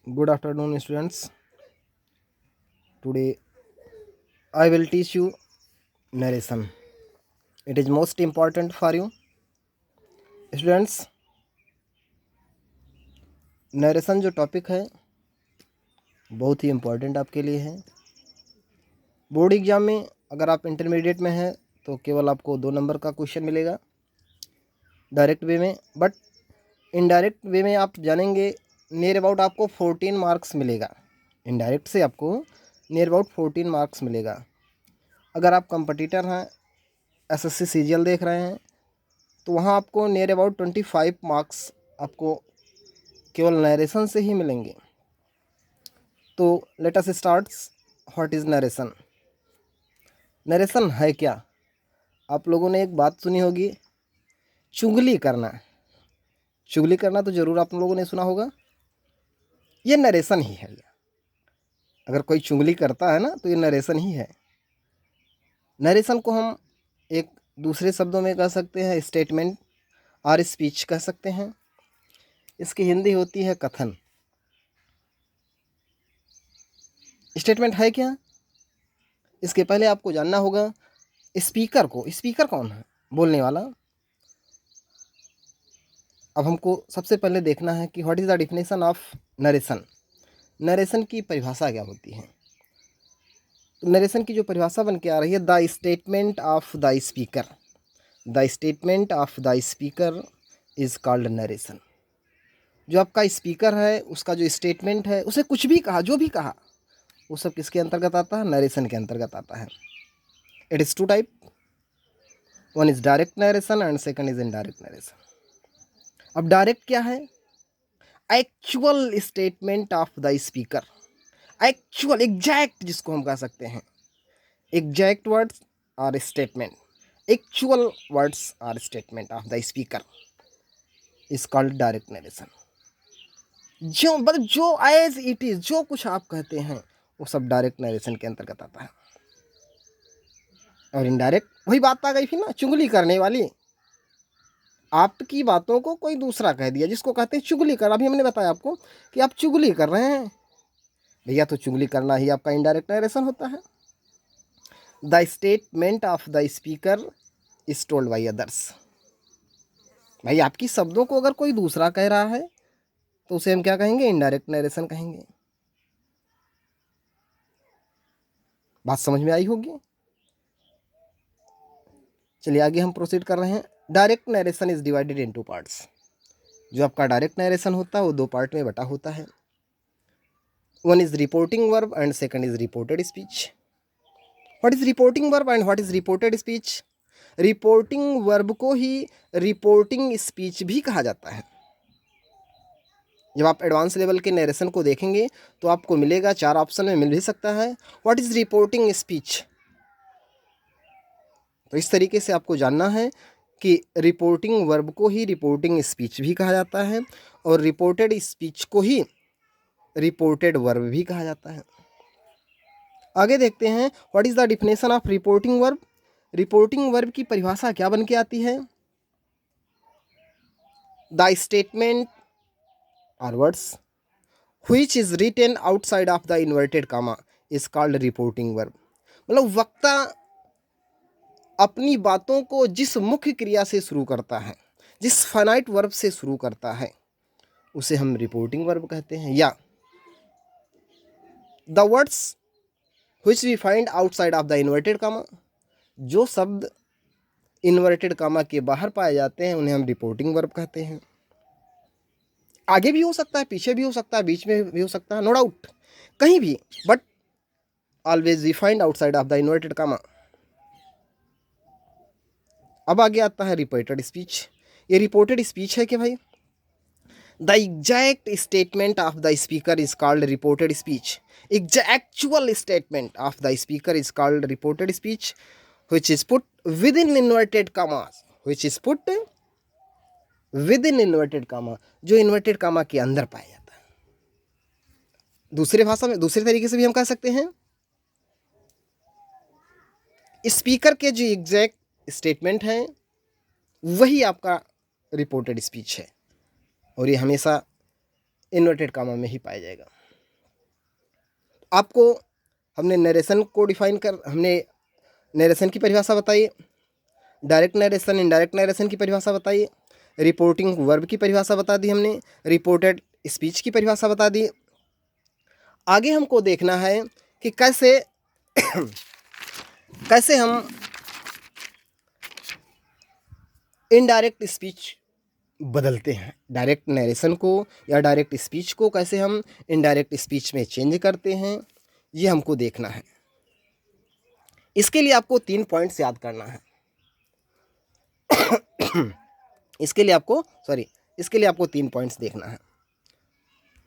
Good afternoon, students. Today I will teach you narration. It is most important for you. Students, narration जो topic है बहुत ही important आपके लिए है। Board exam में अगर आप इंटरमीडिएट में हैं तो केवल आपको 2 नंबर का क्वेश्चन मिलेगा डायरेक्ट वे में, बट इनडायरेक्ट वे में आप जानेंगे नियर अबाउट आपको 14 मार्क्स मिलेगा। इनडायरेक्ट से आपको नियर अबाउट 14 मार्क्स मिलेगा। अगर आप कंपटीटर हैं, एसएससी सीजीएल देख रहे हैं, तो वहाँ आपको नियर अबाउट 25 मार्क्स आपको केवल नरेशन से ही मिलेंगे। तो let us start. What is narration? Narration है क्या? आप लोगों ने एक बात सुनी होगी, चुगली करना। चुगली करना तो ज़रूर आप लोगों ने सुना होगा। ये नरेशन ही है। अगर कोई चुगली करता है ना तो ये नरेशन ही है। नरेशन को हम एक दूसरे शब्दों में कह सकते हैं स्टेटमेंट और स्पीच कह सकते हैं। इसकी हिंदी होती है कथन। स्टेटमेंट है क्या? इसके पहले आपको जानना होगा स्पीकर को। स्पीकर कौन है? बोलने वाला। अब हमको सबसे पहले देखना है कि what is the definition of narration. Narration की परिभाषा क्या होती है? तो नरेशन की जो परिभाषा बन के आ रही है, the statement of the speaker. The statement of the speaker is called narration. जो आपका स्पीकर है उसका जो स्टेटमेंट है, उसे कुछ भी कहा, जो भी कहा, वो सब किसके अंतर्गत आता है? नरेशन के अंतर्गत आता है। It is two type, one is direct narration and second is indirect narration. अब डायरेक्ट क्या है? Actual statement of the speaker. Actual, exact, जिसको हम कह सकते हैं exact words or statement. Actual words or statement of the speaker is called direct narration. जो मतलब जो एज इट इज, जो कुछ आप कहते हैं वो सब डायरेक्ट नरेशन के अंतर्गत आता है। और इनडायरेक्ट वही बात आ गई थी ना, चुगली करने वाली। आपकी बातों को कोई दूसरा कह दिया, जिसको कहते हैं चुगली कर। अभी हमने बताया आपको कि आप चुगली कर रहे हैं भैया, तो चुगली करना ही आपका इनडायरेक्ट नरेशन होता है। The statement of the speaker is told by others. भाई आपकी शब्दों को अगर कोई दूसरा कह रहा है तो उसे हम क्या कहेंगे? इनडायरेक्ट नरेशन कहेंगे। बात समझ में आई होगी। चलिए आगे हम प्रोसीड कर रहे हैं। Direct narration is divided in 2 parts. जो आपका डायरेक्ट नरेशन होता है वो 2 पार्ट में बटा होता है। One is reporting verb and second is reported speech. What is reporting verb and what is reported speech? Reporting verb को ही रिपोर्टिंग स्पीच भी कहा जाता है। जब आप एडवांस लेवल के नरेशन को देखेंगे तो आपको मिलेगा, 4 ऑप्शन में मिल भी सकता है, व्हाट इज रिपोर्टिंग स्पीच। तो इस तरीके से आपको जानना है कि रिपोर्टिंग वर्ब को ही रिपोर्टिंग स्पीच भी कहा जाता है और रिपोर्टेड स्पीच को ही रिपोर्टेड वर्ब भी कहा जाता है। आगे देखते हैं what is the definition of reporting verb. Reporting verb की परिभाषा क्या बन के आती है? द स्टेटमेंट और words which is written outside of the inverted comma is called reporting verb. मतलब वक्ता अपनी बातों को जिस मुख्य क्रिया से शुरू करता है, जिस फाइनाइट वर्ब से शुरू करता है, उसे हम रिपोर्टिंग वर्ब कहते हैं। या the words which we find outside of the inverted comma, जो शब्द इन्वर्टेड कामा के बाहर पाए जाते हैं उन्हें हम रिपोर्टिंग वर्ब कहते हैं। आगे भी हो सकता है, पीछे भी हो सकता है, बीच में भी हो सकता है, नो डाउट, कहीं भी, but always we find outside of the inverted comma. अब आगे आता है रिपोर्टेड स्पीच। ये रिपोर्टेड स्पीच है कि भाई the exact statement of the speaker is called reported speech. Actual statement of the speaker is called reported speech which is put within inverted commas, which is put within inverted comma, जो inverted comma के अंदर पाया जाता है। दूसरे भाषा में, दूसरे तरीके से भी हम कह सकते हैं स्पीकर के जो एग्जैक्ट स्टेटमेंट हैं वही आपका रिपोर्टेड स्पीच है। और ये हमेशा इन्वर्टेड कामा में ही पाया जाएगा। आपको हमने नरेशन की परिभाषा बताई, डायरेक्ट नरेशन, इनडायरेक्ट नरेशन की परिभाषा बताई, रिपोर्टिंग वर्ब की परिभाषा बता दी हमने, रिपोर्टेड स्पीच की परिभाषा बता दी। आगे हमको देखना है कि कैसे हम इनडायरेक्ट स्पीच बदलते हैं, डायरेक्ट नरेशन को या डायरेक्ट स्पीच को कैसे हम इनडायरेक्ट स्पीच में चेंज करते हैं, ये हमको देखना है। इसके लिए आपको 3 पॉइंट्स याद करना है। इसके लिए आपको 3 पॉइंट्स देखना है।